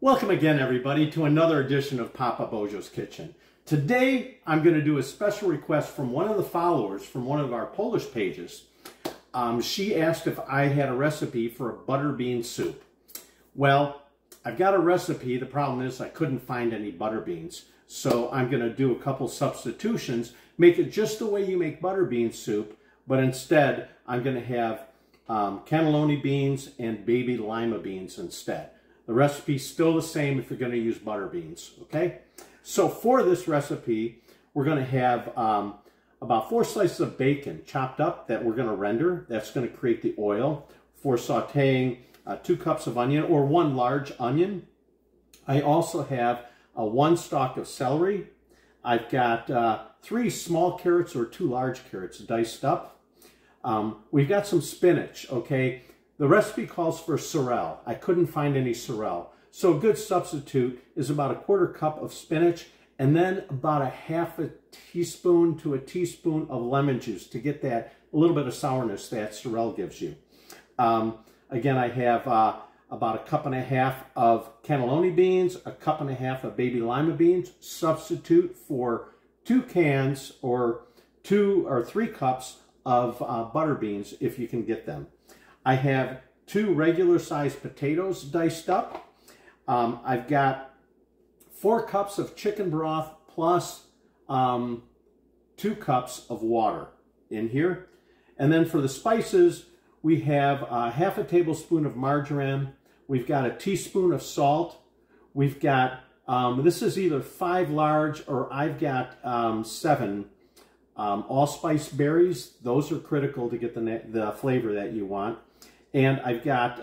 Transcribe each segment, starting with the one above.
Welcome again, everybody, to another edition of Papa Bojo's Kitchen. Today, I'm going to do a special request from one of the followers from one of our Polish pages. She asked if I had a recipe for a butter bean soup. Well, I've got a recipe. The problem is I couldn't find any butter beans. So I'm going to do a couple substitutions, make it just the way you make butter bean soup, but instead I'm going to have cannelloni beans and baby lima beans instead. The recipe's still the same if you're going to use butter beans, okay? So for this recipe, we're going to have about 4 slices of bacon chopped up that we're going to render. That's going to create the oil. For sauteing, 2 cups of onion or 1 large onion. I also have 1 stalk of celery. I've got 3 small carrots or 2 large carrots diced up. We've got some spinach, okay? The recipe calls for sorrel. I couldn't find any sorrel. So a good substitute is about 1/4 cup of spinach and then about 1/2 teaspoon to a teaspoon of lemon juice to get that a little bit of sourness that sorrel gives you. Again, I have about 1.5 cups of cannelloni beans, 1.5 cups of baby lima beans. Substitute for 2 cans or 2 or 3 cups of butter beans if you can get them. I have 2 regular sized potatoes diced up. I've got 4 cups of chicken broth plus 2 cups of water in here. And then for the spices, we have 1/2 tablespoon of margarine. We've got a teaspoon of salt. We've got, this is either 5 large or I've got 7 allspice berries. Those are critical to get the flavor that you want. And I've got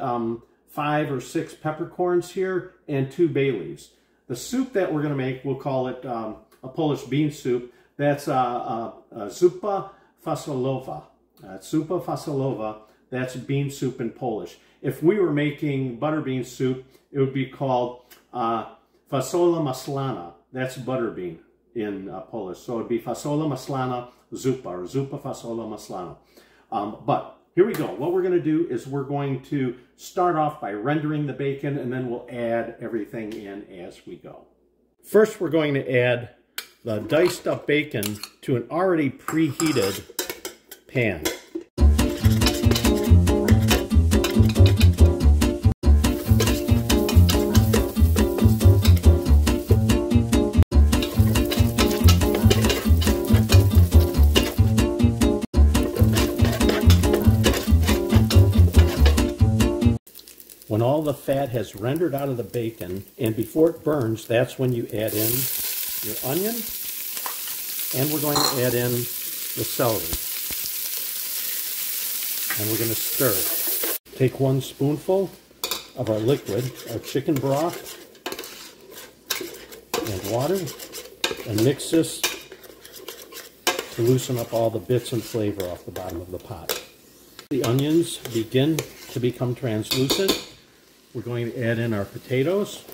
5 or 6 peppercorns here and 2 bay leaves. The soup that we're going to make, we'll call it a Polish bean soup. That's Zupa Fasolowa. Zupa Fasolowa, that's bean soup in Polish. If we were making butter bean soup, it would be called Fasola maślana. That's butter bean in Polish. So it would be Fasola maślana Zupa or Zupa Fasola maślana. But here we go. What we're going to do is we're going to start off by rendering the bacon and then we'll add everything in as we go. First, we're going to add the diced up bacon to an already preheated pan. When all the fat has rendered out of the bacon, and before it burns, that's when you add in your onion, and we're going to add in the celery. And we're going to stir. Take 1 spoonful of our liquid, our chicken broth, and water, and mix this to loosen up all the bits and flavor off the bottom of the pot. The onions begin to become translucent. We're going to add in our potatoes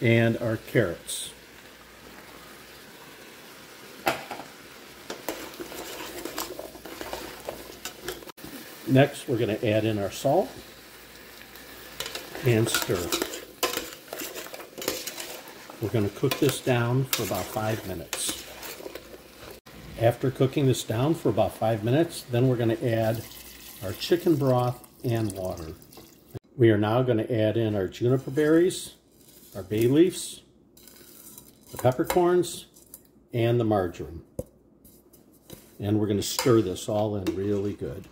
and our carrots. Next, we're going to add in our salt and stir. We're going to cook this down for about 5 minutes. After cooking this down for about 5 minutes, then we're going to add our chicken broth and water. We are now going to add in our juniper berries, our bay leaves, the peppercorns, and the marjoram. And we're going to stir this all in really good.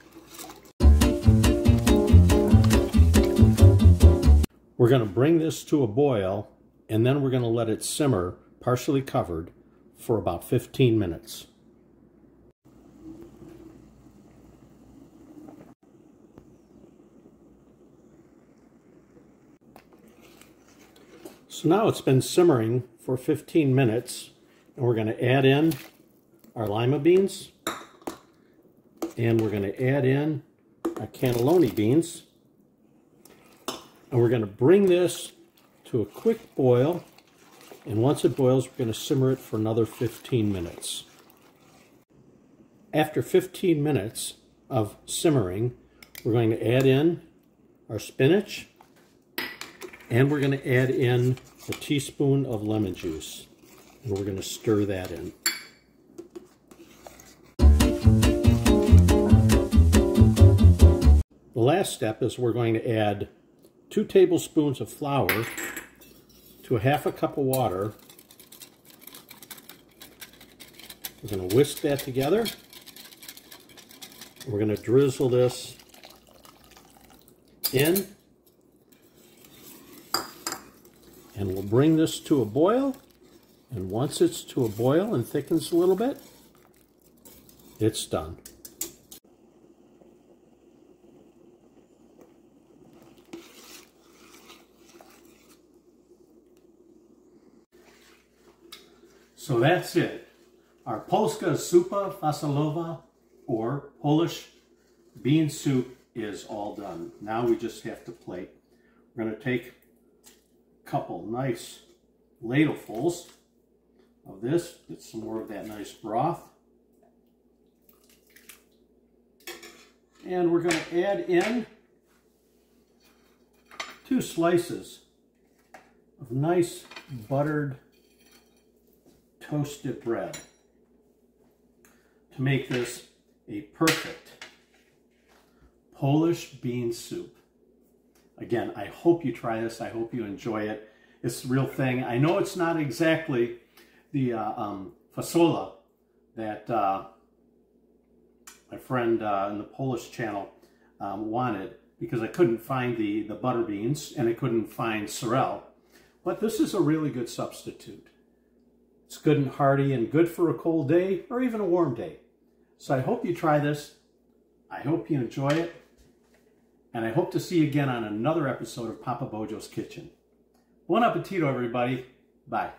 We're going to bring this to a boil, and then we're going to let it simmer, partially covered, for about 15 minutes. So now it's been simmering for 15 minutes, and we're going to add in our lima beans, and we're going to add in our cannelloni beans, and we're going to bring this to a quick boil, and once it boils, we're going to simmer it for another 15 minutes. After 15 minutes of simmering, we're going to add in our spinach And we're going to add in a teaspoon of lemon juice. And we're going to stir that in. The last step is we're going to add 2 tablespoons of flour to a half a cup of water. We're going to whisk that together. We're going to drizzle this in. And we'll bring this to a boil. And once it's to a boil and thickens a little bit, it's done. So that's it. Our Polska Zupa Fasolowa, or Polish bean soup, is all done. Now we just have to plate. We're going to take a couple nice ladlefuls of this, get some more of that nice broth. And we're going to add in 2 slices of nice buttered toasted bread to make this a perfect Polish bean soup. Again, I hope you try this. I hope you enjoy it. It's the real thing. I know it's not exactly the Fasolowa that my friend in the Polish channel wanted, because I couldn't find the butter beans and I couldn't find sorrel. But this is a really good substitute. It's good and hearty and good for a cold day or even a warm day. So I hope you try this. I hope you enjoy it. And I hope to see you again on another episode of Papa Bojo's Kitchen. Buon appetito, everybody. Bye.